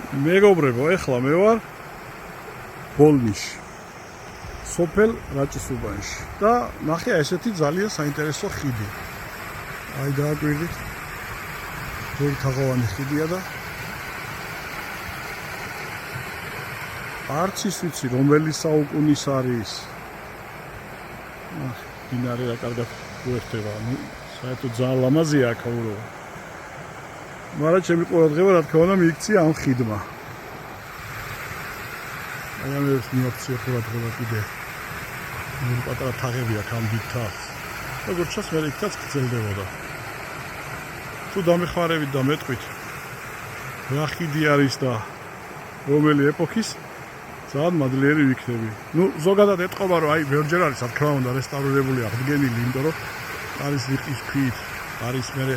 მეგობრებო, ეხლა მე ვარ ბოლნიში, სოფელ რაჭის-უბანში და ნახე ესეთი ძალიან საინტერესო ხიდი. აი დააკვირდით, თაღოვანი ხიდია და არც ის ვიცი, რომელი საუკუნის არის. დინარე რა კარგად უერთდება, საერთოდ ძალიან ლამაზია აქაურობა. მაგრამ ჩემი ყურადღება რა თქმა უნდა მიიქცია ამ ხიდმა. აი ამ ეს მიაქცია ყურადღება კიდე. ნუ პატარა თაღები აქვს ამ დიდ თაღს. როგორც ჩანს მე იქაც გრძელდებოდა. თუ დამეხმარებით და მეტყვით რა ხიდი არის და რომელი ეპოქის ძალიან მადლიერი ვიქნები. ნუ ზოგადად ეთყობა რომ აი ბევრჯერ არის რა თქმა უნდა რესტავრირებული აღდგენილი, იმიტომ რომ არის რიყის ქვით, არის მერე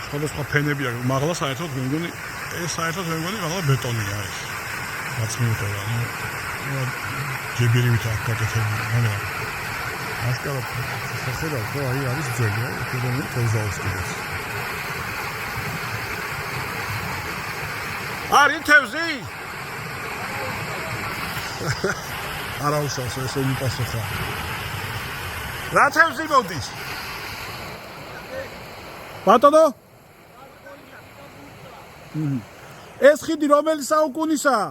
სხვადასხვა ფენები აქვს. მაღლა საერთოდ მე მგონი მაღლა ბეტონი არის. რაც მიუხედავად, ნუ ჯებირივით აქვს გაკეთებული, მაგრამ ასკარად შეხედავთ, რომ აი არის ძველი, ეკონომიკა თევზაოს კიდეც. არის თევზი? არა უსავს ესე მიპასუხა. რა თევზი მოდის? ბატონო? ეს ხიდი რომელი საუკუნისაა?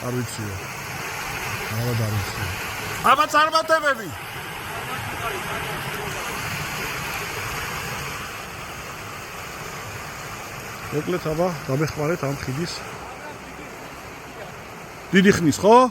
არ ვიციო. არ ვიციო. აბა წარმატებები. მოკლედ აბა გამეხმარეთ ამ ხიდის დიდი ხნის, ხო?